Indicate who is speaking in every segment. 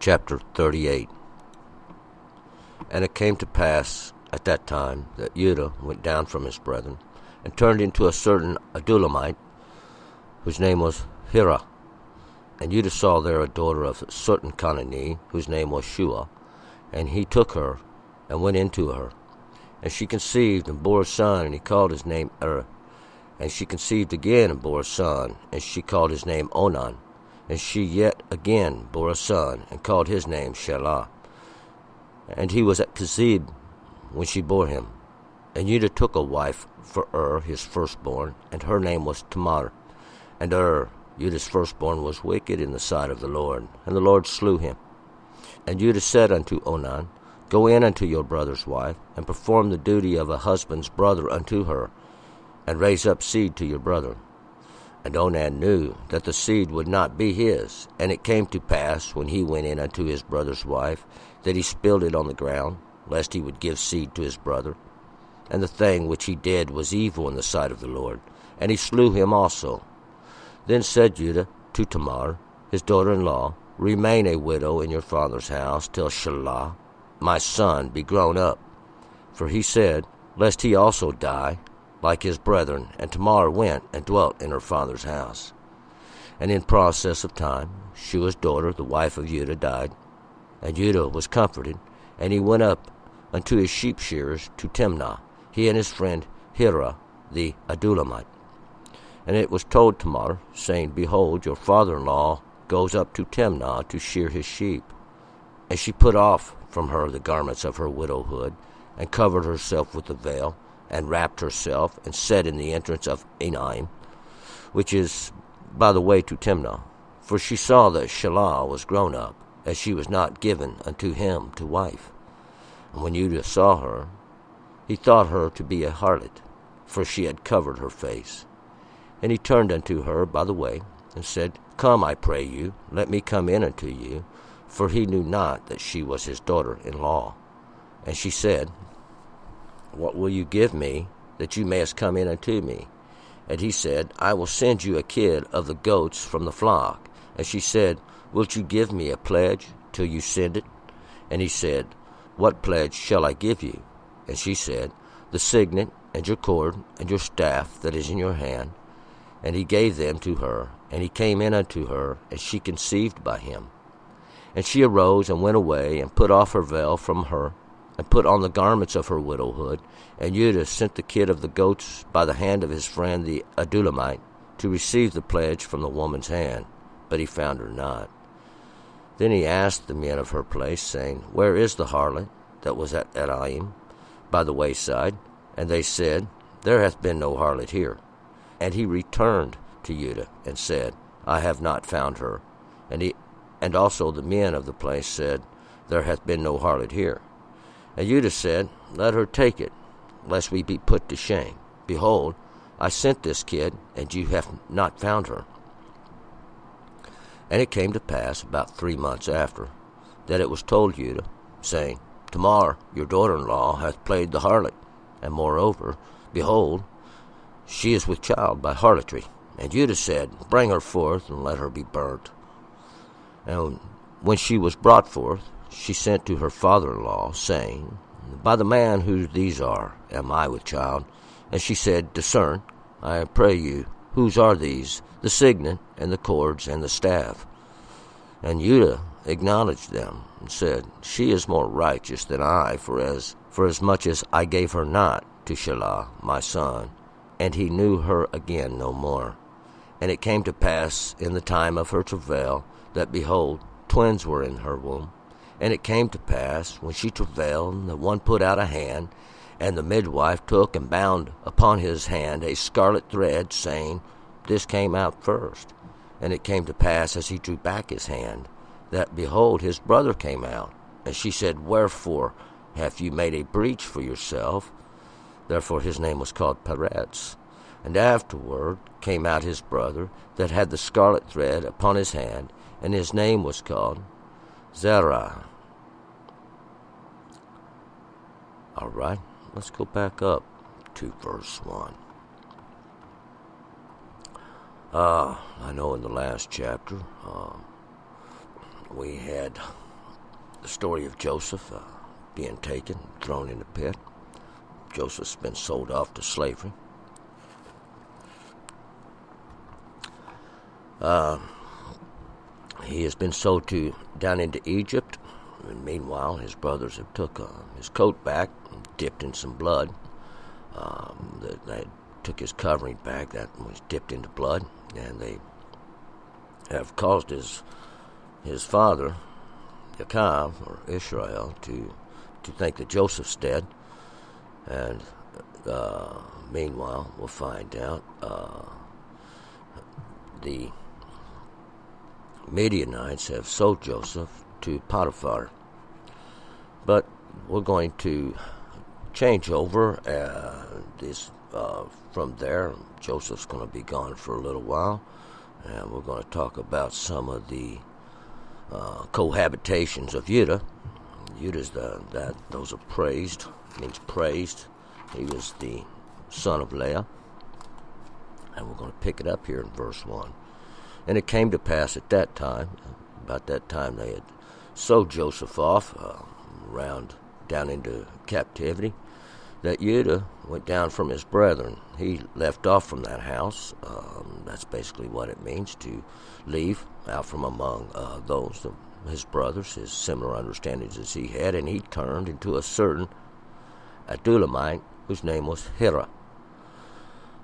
Speaker 1: Chapter 38. And it came to pass at that time that Judah went down from his brethren, and turned into a certain Adulamite, whose name was Hira. And Judah saw there a daughter of a certain Canaanite, whose name was Shua. And he took her, and went into her. And she conceived, and bore a son, and he called his name Er. And she conceived again, and bore a son, and she called his name Onan. And she yet again bore a son, and called his name Shelah. And he was at Kezib when she bore him. And Judah took a wife for his firstborn, and her name was Tamar. And Judah's firstborn, was wicked in the sight of the Lord, and the Lord slew him. And Judah said unto Onan, Go in unto your brother's wife, and perform the duty of a husband's brother unto her, and raise up seed to your brother. And Onan knew that the seed would not be his. And it came to pass, when he went in unto his brother's wife, that he spilled it on the ground, lest he would give seed to his brother. And the thing which he did was evil in the sight of the Lord, and he slew him also. Then said Judah to Tamar, his daughter-in-law, Remain a widow in your father's house till Shelah, my son, be grown up. For he said, Lest he also die, like his brethren. And Tamar went and dwelt in her father's house. And in process of time, Shua's daughter, the wife of Judah, died. And Judah was comforted, and he went up unto his sheep shearers to Timnah, he and his friend Hira the Adulamite. And it was told Tamar, saying, Behold, your father-in-law goes up to Timnah to shear his sheep. And she put off from her the garments of her widowhood, and covered herself with the veil, and wrapped herself, and sat in the entrance of Enaim, which is by the way to Timnah. For she saw that Shelah was grown up, as she was not given unto him to wife. And when Judah saw her, he thought her to be a harlot, for she had covered her face. And he turned unto her by the way, and said, Come, I pray you, let me come in unto you. For he knew not that she was his daughter-in-law. And she said, What will you give me, that you mayest come in unto me? And he said, I will send you a kid of the goats from the flock. And she said, Wilt you give me a pledge till you send it? And he said, What pledge shall I give you? And she said, The signet, and your cord, and your staff that is in your hand. And he gave them to her, and he came in unto her, and she conceived by him. And she arose and went away, and put off her veil from her, and put on the garments of her widowhood. And Judah sent the kid of the goats by the hand of his friend the Adulamite, to receive the pledge from the woman's hand, but he found her not. Then he asked the men of her place, saying, Where is the harlot that was at Enaim, by the wayside? And they said, There hath been no harlot here. And he returned to Judah, and said, I have not found her. And also the men of the place said, There hath been no harlot here. And Judah said, Let her take it, lest we be put to shame. Behold, I sent this kid, and you have not found her. And it came to pass, about 3 months after, that it was told Judah, saying, Tamar, your daughter-in-law, hath played the harlot. And moreover, behold, she is with child by harlotry. And Judah said, Bring her forth, and let her be burnt. And when she was brought forth, she sent to her father-in-law, saying, By the man whose these are, am I with child? And she said, Discern, I pray you, whose are these, the signet, and the cords, and the staff? And Judah acknowledged them, and said, She is more righteous than I, for as much as I gave her not to Shelah, my son. And he knew her again no more. And it came to pass in the time of her travail, that, behold, twins were in her womb. And it came to pass, when she travailed, that one put out a hand, and the midwife took and bound upon his hand a scarlet thread, saying, This came out first. And it came to pass, as he drew back his hand, that, behold, his brother came out. And she said, Wherefore have you made a breach for yourself? Therefore his name was called Peretz. And afterward came out his brother, that had the scarlet thread upon his hand, and his name was called Zerah. All right, let's go back up to verse 1. I know in the last chapter we had the story of Joseph being taken, thrown in the pit. Joseph's been sold off to slavery. He has been sold down into Egypt. And meanwhile, his brothers have took his coat back, and dipped in some blood. They took his covering back, that was dipped into blood, and they have caused his father, Yaakov, or Israel, to think that Joseph's dead. And meanwhile, we'll find out the Midianites have sold Joseph to Potiphar. But we're going to change over from there. Joseph's going to be gone for a little while, and we're going to talk about some of the cohabitations of Judah. Judah's those are praised, means praised. He was the son of Leah. And we're going to pick it up here in verse 1. And it came to pass at that time, about that time they had sold Joseph off down into captivity, that Judah went down from his brethren. He left off from that house. That's basically what it means, to leave out from among those of his brothers, his similar understandings as he had, and he turned into a certain Adullamite whose name was Hira.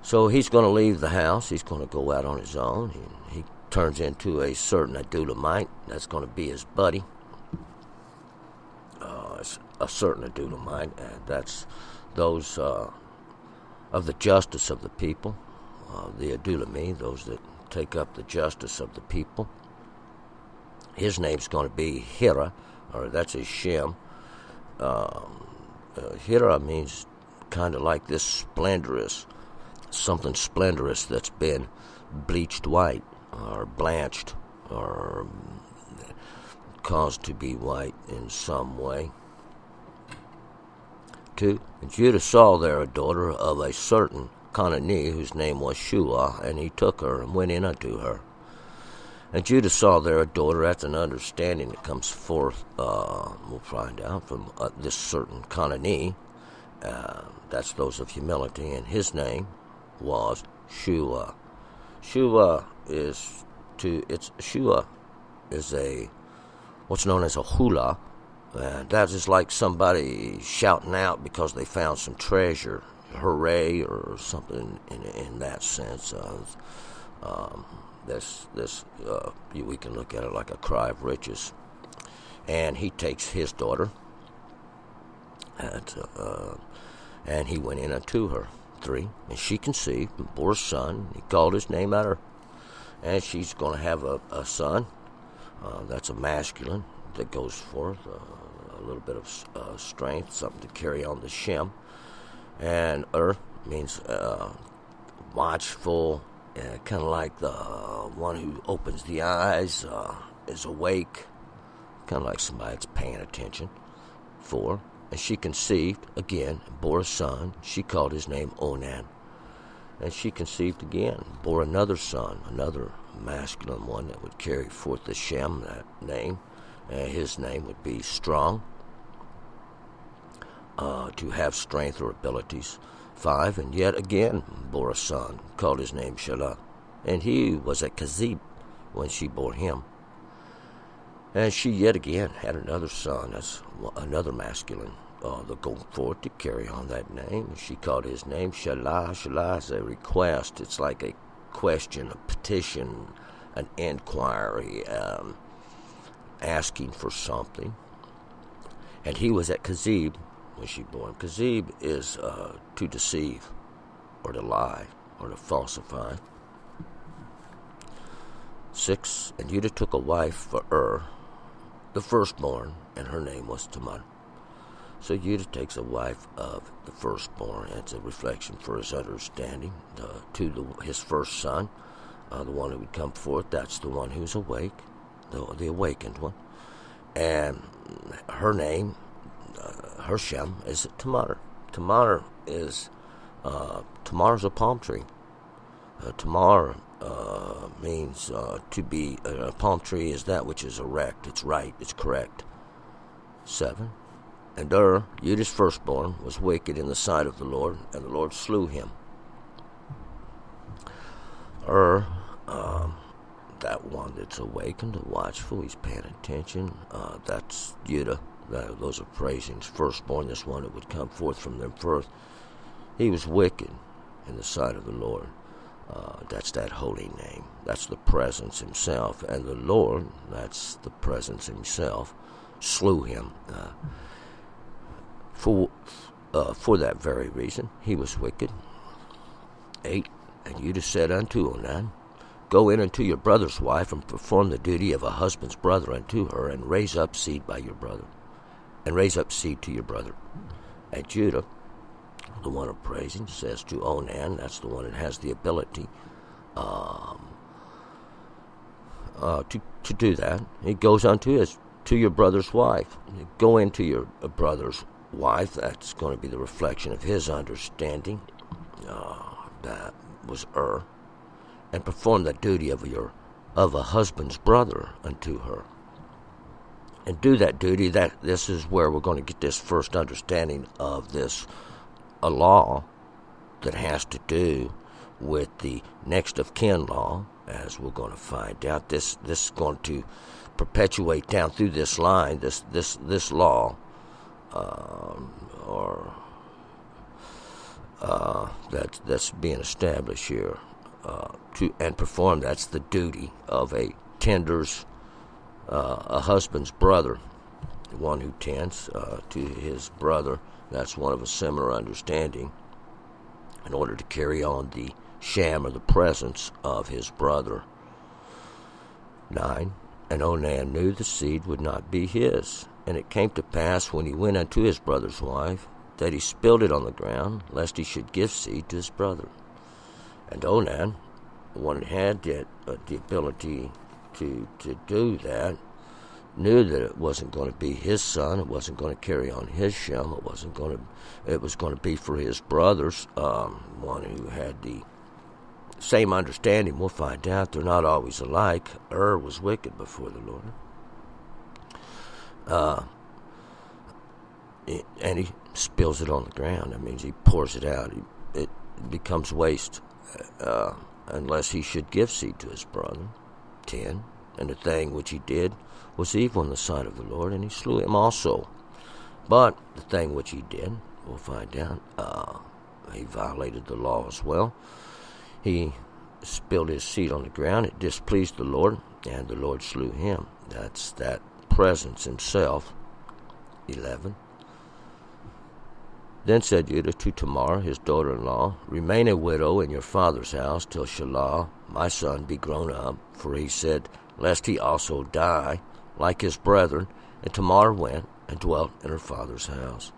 Speaker 1: So he's going to leave the house. He's going to go out on his own. He turns into a certain Adullamite. That's going to be his buddy. A certain Adullamite. That's those of the justice of the people. The Adullami, those that take up the justice of the people. His name's going to be Hira, or that's his Shem. Hira means kind of like this splendorous, something splendorous that's been bleached white or blanched or caused to be white in some way. 2. And Judah saw there a daughter of a certain Canaanite whose name was Shua, and he took her and went in unto her. And Judah saw there a daughter. That's an understanding that comes forth, we'll find out, from this certain Canaanite. That's those of humility, and his name was Shua. Shua is what's known as a hula. That is like somebody shouting out because they found some treasure, hooray, or something in that sense. We can look at it like a cry of riches. And he takes his daughter, and he went in unto her. 3. And she conceived and bore a son. He called his name out her. And she's going to have a son. That's a masculine that goes forth. A little bit of strength, something to carry on the Shem. And means watchful, kind of like the one who opens the eyes, is awake, kind of like somebody that's paying attention. 4. And she conceived again, and bore a son. She called his name Onan. And she conceived again, bore another son, another masculine one that would carry forth the Shem, that name. And his name would be strong, to have strength or abilities. 5. And yet again bore a son, called his name Shelah. And he was at Kazib when she bore him. And she yet again had another son, that's another masculine, that go forth to carry on that name. She called his name Shelah. Shelah is a request. It's like a question, a petition, an inquiry, asking for something. And he was at Kazib when she bore him. Kazib is to deceive, or to lie, or to falsify. 6. And Judah took a wife for the firstborn, and her name was Tamar. So Judah takes a wife of the firstborn. It's a reflection for his understanding his first son, the one who would come forth. That's the one who's awake, the awakened one. And her name, her Shem, is Tamar. Tamar is Tamar's a palm tree. Tamar means to be, a palm tree is that which is erect, it's right, it's correct. 7. And Judah's firstborn, was wicked in the sight of the Lord, and the Lord slew him. That one that's awakened, watchful, he's paying attention. That's Judah. Those are praisings. Firstborn, this one that would come forth from them first. He was wicked in the sight of the Lord. That's that holy name. That's the presence himself. And the Lord, that's the presence himself, slew him. For that very reason, he was wicked. 8. And Judah said unto Onan, Go in unto your brother's wife, and perform the duty of a husband's brother unto her, and raise up seed by your brother, and raise up seed to your brother. And Judah, the one of praising, says to Onan, that's the one that has the ability to do that. He goes unto to your brother's wife. Go into your brother's wife. That's going to be the reflection of his understanding. That was and perform the duty of a husband's brother unto her. And do that duty. This is where we're going to get this first understanding of this a law that has to do with the next of kin law, as we're going to find out. This is going to perpetuate down through this line, this law, that's being established here, and perform. That's the duty of a husband's brother, the one who tends to his brother. That's one of a similar understanding, in order to carry on the sham or the presence of his brother. 9. And Onan knew the seed would not be his. And it came to pass, when he went unto his brother's wife, that he spilled it on the ground, lest he should give seed to his brother. And Onan, the one that had the ability to do that, knew that it wasn't going to be his son. It wasn't going to carry on his shem. It was going to be for his brothers, one who had the same understanding. We'll find out they're not always alike. Was wicked before the Lord. And he spills it on the ground. That means he pours it out. It becomes waste, unless he should give seed to his brother. 10. And the thing which he did was evil in the sight of the Lord, and he slew him also. But the thing which he did, we'll find out, he violated the law as well. He spilled his seed on the ground. It displeased the Lord, and the Lord slew him. That's that presence himself. 11. Then said Judah to Tamar, his daughter-in-law, Remain a widow in your father's house till Shelah, my son, be grown up. For he said, Lest he also die, like his brethren. And Tamar went and dwelt in her father's house.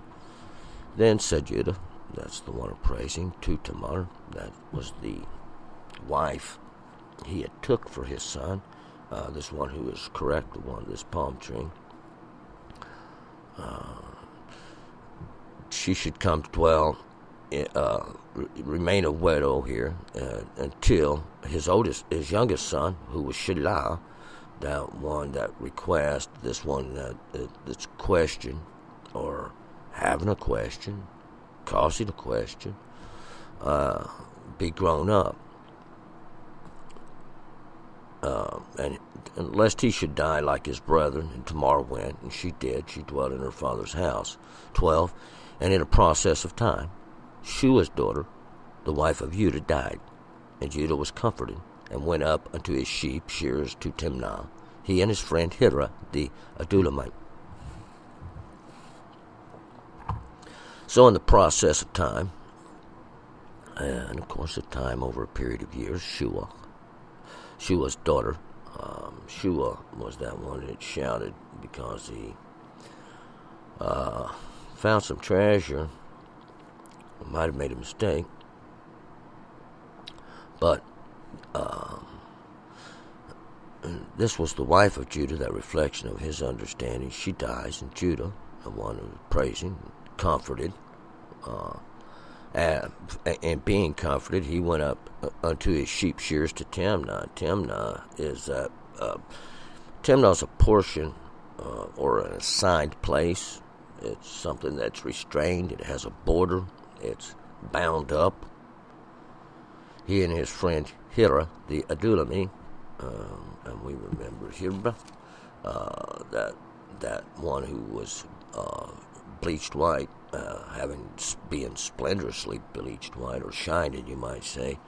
Speaker 1: Then said Judah, that's the one of praising, to Tamar, that was the wife he had took for his son, this one who is correct, the one, this palm tree. She should come to dwell, remain a widow here until his youngest son, who was Shelah, that one that request, this one that's question, or having a question, causing a question, be grown up. And lest he should die like his brethren. And Tamar went, and she did. She dwelt in her father's house. 12. And in a process of time, Shua's daughter, the wife of Judah, died. And Judah was comforted, and went up unto his sheep shearers to Timnah, he and his friend Hira the Adulamite. So in the process of time, and of course of time over a period of years, Shua's daughter, Shua was that one that shouted because he found some treasure. Might have made a mistake, but this was the wife of Judah, that reflection of his understanding. She dies, and Judah, the one who was praising, comforted, and being comforted, he went up unto his sheep shears to Timnah. Timnah is Timnah's a portion or an assigned place. It's something that's restrained. It has a border. It's bound up. He and his friend Hira, the Adulami, and we remember Hira, that one who was bleached white, being splendorously bleached white, or shining, you might say.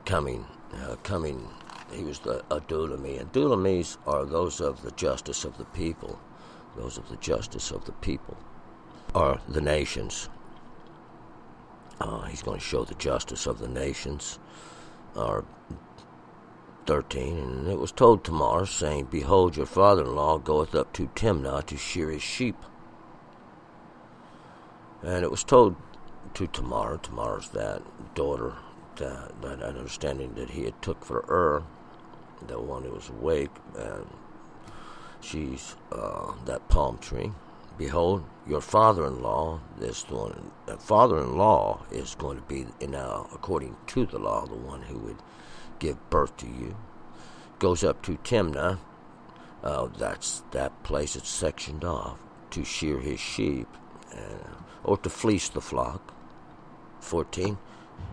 Speaker 1: Coming, he was the Adulami. And Adulamis are those of the justice of the people. Those of the justice of the people are the nations. He's going to show the justice of the nations. 13, and it was told Tamar, saying, Behold, your father-in-law goeth up to Timnah to shear his sheep. And it was told to Tamar's that daughter, that understanding that he had took for the one who was awake, and she's that palm tree. Behold, your father-in-law, father-in-law is going to be, now according to the law, the one who would give birth to you, goes up to Timnah. That's that place that's sectioned off to shear his sheep, or to fleece the flock. 14.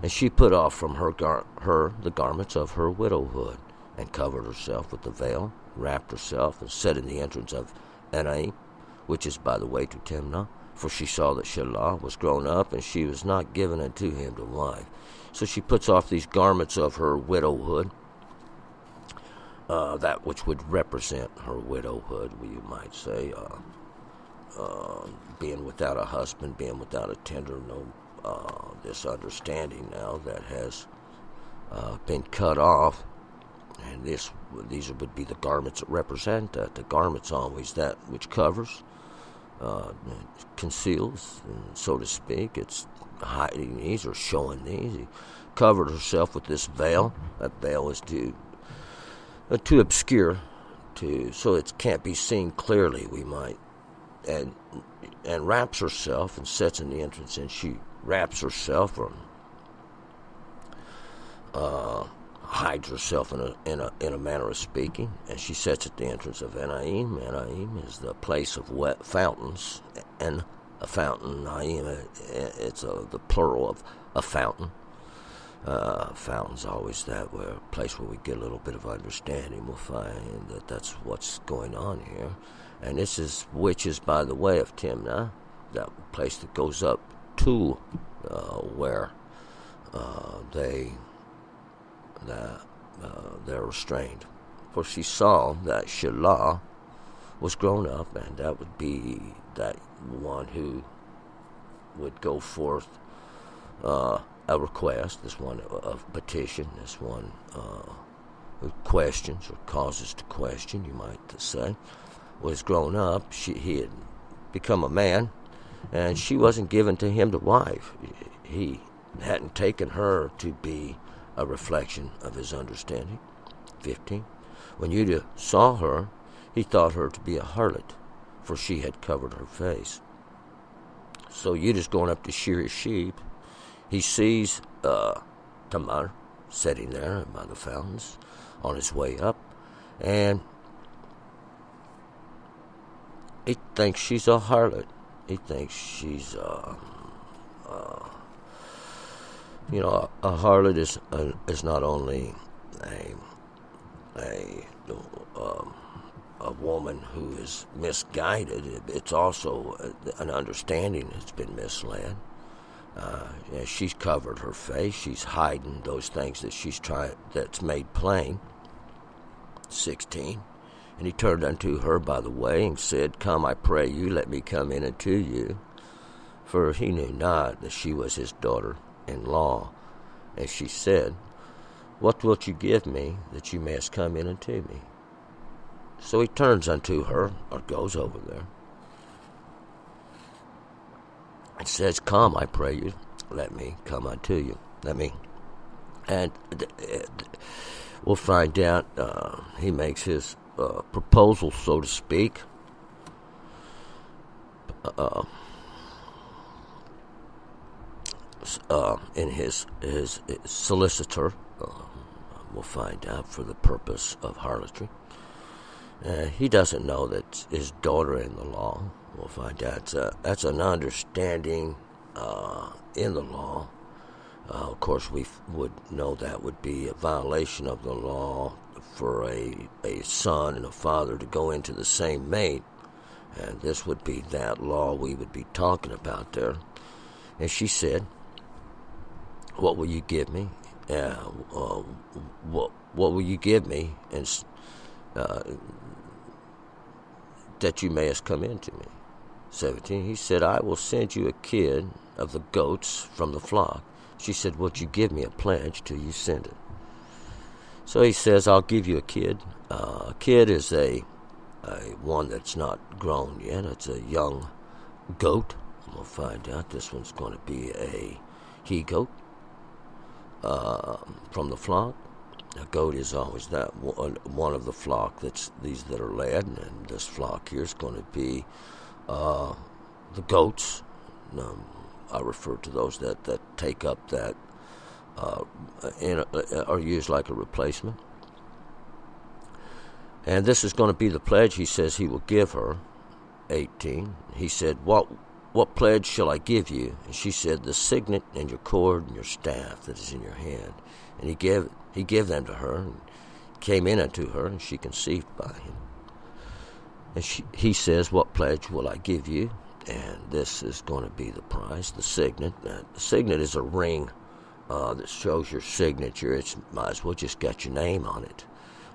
Speaker 1: And she put off from her the garments of her widowhood, and covered herself with the veil, wrapped herself, and sat in the entrance of Enaim, which is by the way to Timnah, for she saw that Shelah was grown up, and she was not given unto him to wife. So she puts off these garments of her widowhood, that which would represent her widowhood, you might say, being without a husband, being without a tender, this understanding now that has been cut off. And these would be the garments that represent that. The garment's always that which covers, conceals, and so to speak. It's hiding these or showing these. He covered herself with this veil. That veil is to obscure, so it can't be seen clearly, we might. And wraps herself and sits in the entrance, and she wraps herself or hides herself in a manner of speaking, and she sits at the entrance of Enaim. Enaim is the place of wet fountains, and a fountain, Naim, it's the plural of a fountain. Fountain's always that place where we get a little bit of understanding. We'll find that that's what's going on here. And this is, which is by the way of Timnah, that place that goes up to where they're restrained. For she saw that Shelah was grown up, and that would be that one who would go forth a request, this one of petition, this one who questions or causes to question, you might say, was grown up. He had become a man, and she wasn't given to him to wife. He hadn't taken her to be a reflection of his understanding. 15. When Judah saw her, he thought her to be a harlot, for she had covered her face. So Judah's going up to shear his sheep. He sees Tamar sitting there by the fountains on his way up, and he thinks she's a harlot. He thinks she's a harlot is not only a woman who is misguided. It's also an understanding that's been misled. She's covered her face. She's hiding those things that that's made plain. 16. And he turned unto her by the way and said, Come, I pray you, let me come in unto you. For he knew not that she was his daughter-in-law. And she said, What wilt you give me that you mayest come in unto me? So he turns unto her, or goes over there, and says, Come, I pray you, let me come unto you. And we'll find out, he makes his proposal, so to speak, in his solicitor, we'll find out, for the purpose of harlotry. He doesn't know that his daughter-in-law, we'll find out, that's an understanding in the law. Of course, we would know that would be a violation of the law for a son and a father to go into the same mate. And this would be that law we would be talking about there. And she said, "What will you give me? What will you give me and that you mayest come into me?" 17, he said, "I will send you a kid of the goats from the flock." She said, "Would you give me a pledge till you send it?" So he says, "I'll give you a kid." A kid is a one that's not grown yet. It's a young goat. We'll find out this one's going to be a he-goat from the flock. A goat is always that one of the flock that's these that are led, and this flock here is going to be the goats. I refer to those that take up that are used like a replacement. And this is going to be the pledge he says he will give her. 18. He said, What pledge shall I give you?" And she said, "The signet and your cord and your staff that is in your hand." And he gave them to her, and came in unto her, and she conceived by him. And he says, "What pledge will I give you?" And this is going to be the price, the signet. The signet is a ring that shows your signature. It might as well just got your name on it.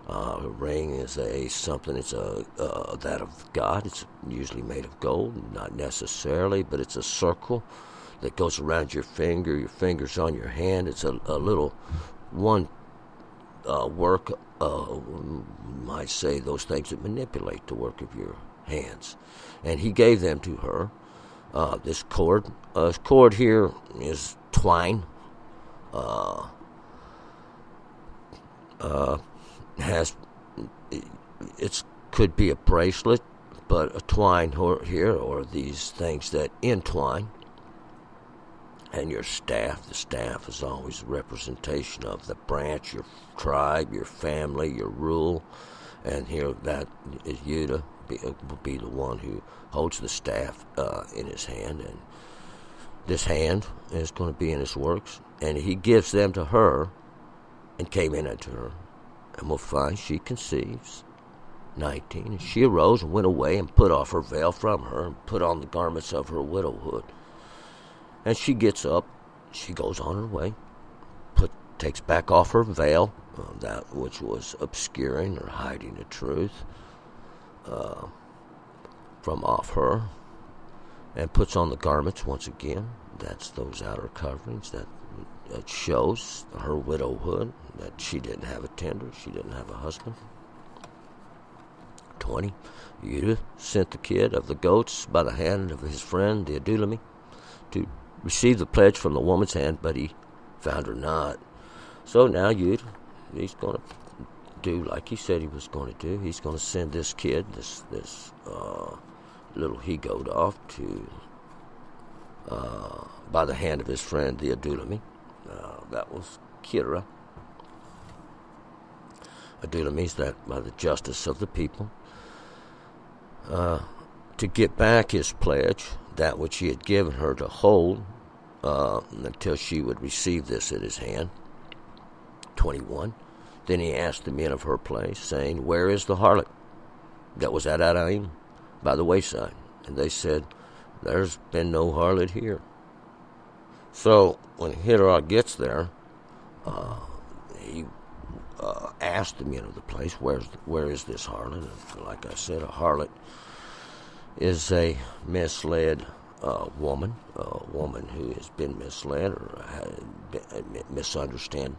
Speaker 1: A ring is something. It's that of God. It's usually made of gold, not necessarily, but it's a circle that goes around your finger. Your finger's on your hand. It's a little one work. Might say those things that manipulate the work of your hands. And he gave them to her. This cord. This cord here is twine. Could be a bracelet, but a twine here, or these things that entwine. And your staff, the staff is always a representation of the branch, your tribe, your family, your rule. And here that is Judah, will be the one who holds the staff in his hand, and this hand is going to be in his works. And he gives them to her, and came in unto her. And we'll find she conceives. 19. And she arose and went away, and put off her veil from her, and put on the garments of her widowhood. And she gets up, she goes on her way, takes back off her veil, that which was obscuring or hiding the truth from off her, and puts on the garments once again. That's those outer coverings that shows her widowhood, that she didn't have a tender, she didn't have a husband. 20. Judah sent the kid of the goats by the hand of his friend the Adulami to receive the pledge from the woman's hand, but he found her not. So now Judah, he's going to do like he said he was going to do. He's going to send this kid, this little he-goat off to by the hand of his friend the Adulami. That was Kira. Adulami is that by the justice of the people. To get back his pledge, that which he had given her to hold until she would receive this at his hand. 21. Then he asked the men of her place, saying, "Where is the harlot that was at Adaim by the wayside?" And they said, "There's been no harlot here." So when Hidrach gets there, he asked the men of the place, where is this harlot? And like I said, a harlot is a misled woman, a woman who has been misled or misunderstood.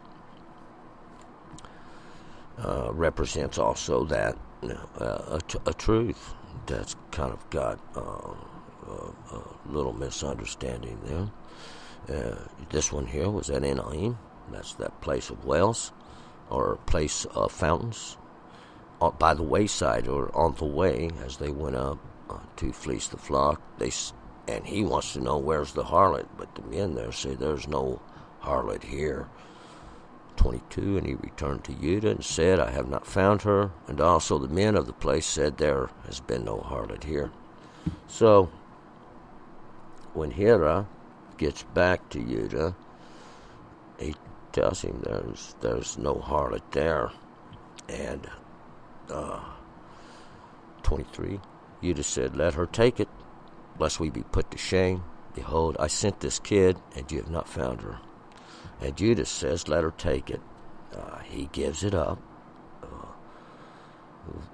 Speaker 1: Represents also that a truth that's kind of got a little misunderstanding there. This one here was at Enaim. That's that place of wells, or place of fountains, by the wayside, or on the way as they went up to fleece the flock. And he wants to know where's the harlot, but the men there say there's no harlot here. 22, and he returned to Judah and said, I have not found her. And also the men of the place said, there has been no harlot here. So when Hira gets back to Judah, he tells him there's no harlot there. And 23, Judah said, let her take it, lest we be put to shame. Behold, I sent this kid, and you have not found her. And Judah says, let her take it. He gives it up,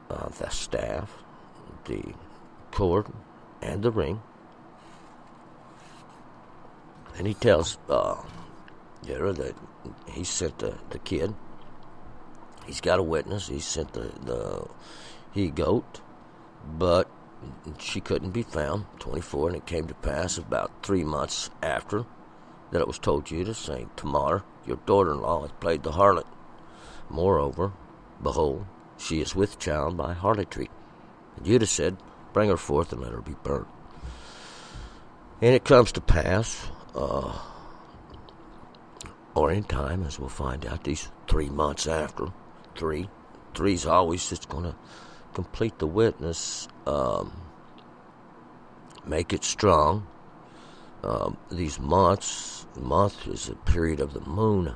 Speaker 1: the staff, the cord, and the ring. And he tells Hira that he sent the kid. He's got a witness. He sent the he-goat, but she couldn't be found. 24, and it came to pass about 3 months after that it was told Judah, saying, Tamar, your daughter-in-law, hath played the harlot. Moreover, behold, she is with child by harlotry. And Judah said, bring her forth and let her be burnt. And it comes to pass, or in time, as we'll find out, these 3 months after, three's always, it's going to complete the witness, make it strong. These months, a month is a period of the moon,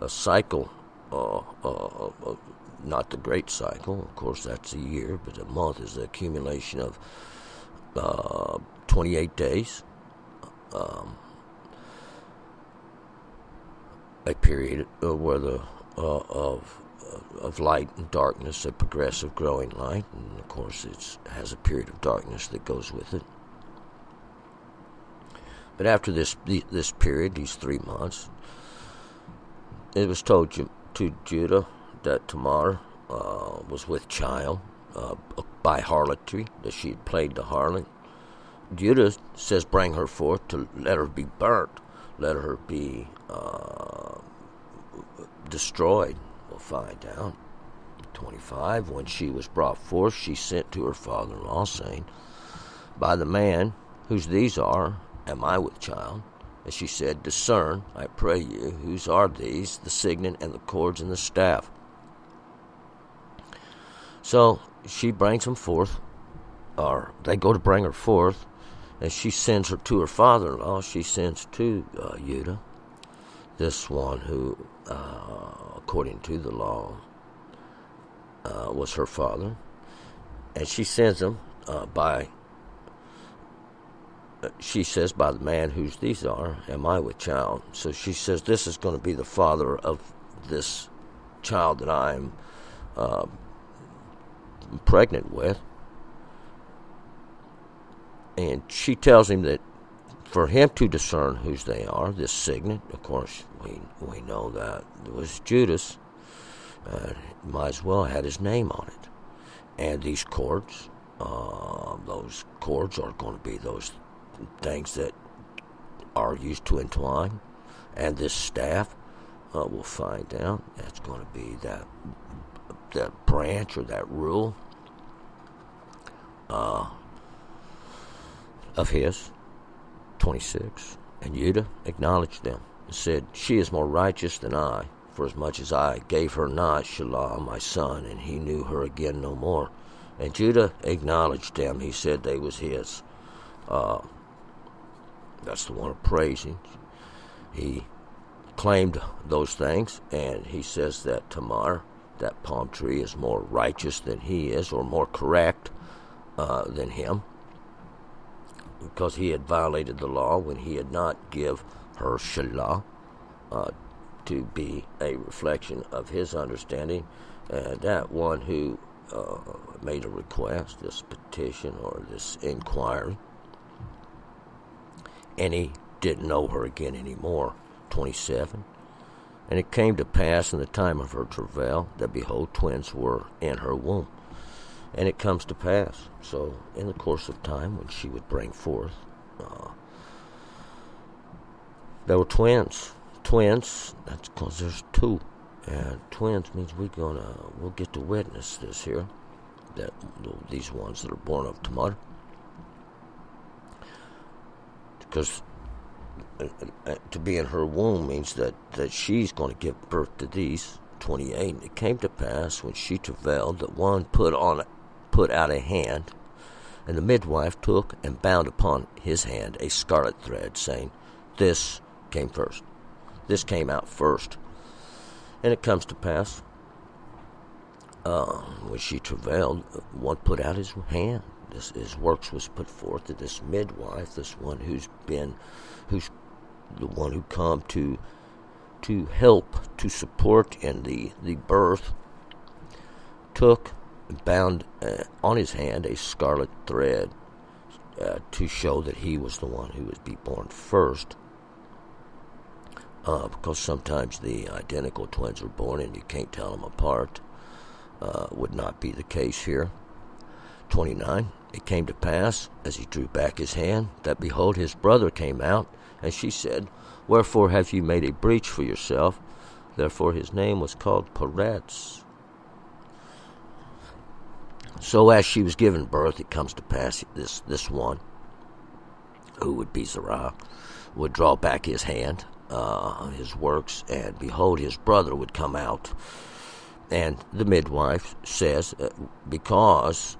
Speaker 1: a cycle, not the great cycle, of course that's a year, but a month is the accumulation of 28 days, a period where of light and darkness, a progressive growing light, and of course it has a period of darkness that goes with it. But after this period, these 3 months, it was told to Judah that Tamar was with child by harlotry, that she had played the harlot. Judah says, bring her forth to let her be burnt, let her be destroyed. We'll find out. 25, when she was brought forth, she sent to her father-in-law, saying, by the man whose these are, am I with child? And she said, discern, I pray you, whose are these, the signet and the cords and the staff. So she brings them forth, or they go to bring her forth, and she sends her to her father-in-law. She sends to Judah, this one who, according to the law, was her father. And she sends him she says, by the man whose these are, am I with child? So she says, this is going to be the father of this child that I'm pregnant with. And she tells him that for him to discern whose they are, this signet, of course, we know that it was Judas. Might as well have had his name on it. And these cords, those cords are going to be those things that are used to entwine. And this staff, we'll find out, that's going to be that branch or that rule of his. 26. And Judah acknowledged them and said, she is more righteous than I, for as much as I gave her not Shelah my son, and he knew her again no more. And Judah acknowledged them. He said they was his. That's the one of praising. He claimed those things, and he says that Tamar, that palm tree, is more righteous than he is, or more correct than him, because he had violated the law when he had not give her Shelah to be a reflection of his understanding. That one who made a request, this petition or this inquiry, and he didn't know her again anymore. 27. And it came to pass in the time of her travail that, behold, twins were in her womb. And it comes to pass. So in the course of time, when she would bring forth, there were twins. Twins, that's because there's two. And twins means we'll get to witness this here, that these ones that are born of Tamar. Because to be in her womb means that she's going to give birth to these. 28. And it came to pass when she travailed that one put out a hand, and the midwife took and bound upon his hand a scarlet thread, saying, This came first. This came out first. And it comes to pass, when she travailed, one put out his hand. His works was put forth to this midwife, this one who's the one who come to help, to support in the birth, took and bound on his hand a scarlet thread to show that he was the one who would be born first. Because sometimes the identical twins are born and you can't tell them apart. Would not be the case here. 29. It came to pass, as he drew back his hand, that behold, his brother came out, and she said, Wherefore have you made a breach for yourself? Therefore his name was called Peretz. So as she was giving birth, it comes to pass, this one, who would be Zerah, would draw back his hand, his works, and behold, his brother would come out. And the midwife says, because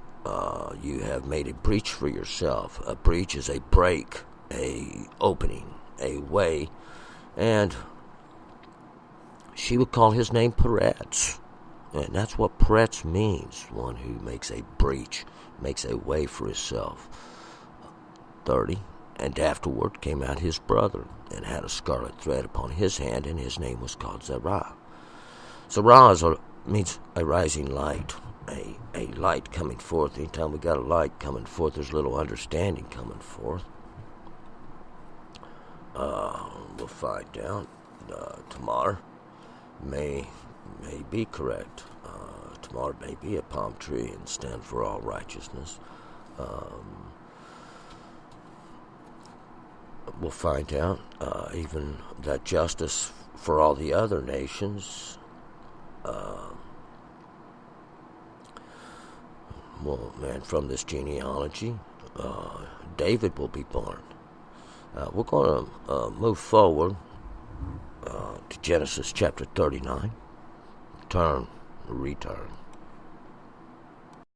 Speaker 1: you have made a breach for yourself. A breach is a break, a opening, a way. And she would call his name Peretz. And that's what Peretz means, one who makes a breach, makes a way for himself. 30. And afterward came out his brother, and had a scarlet thread upon his hand, and his name was called Zerah. Zerah means a rising light, a light coming forth. Anytime we got a light coming forth, there's a little understanding coming forth. We'll find out. Tamar may be correct. Tamar may be a palm tree and stand for all righteousness. We'll find out even that justice for all the other nations. From this genealogy, David will be born. We're going to move forward to Genesis chapter 39. Return.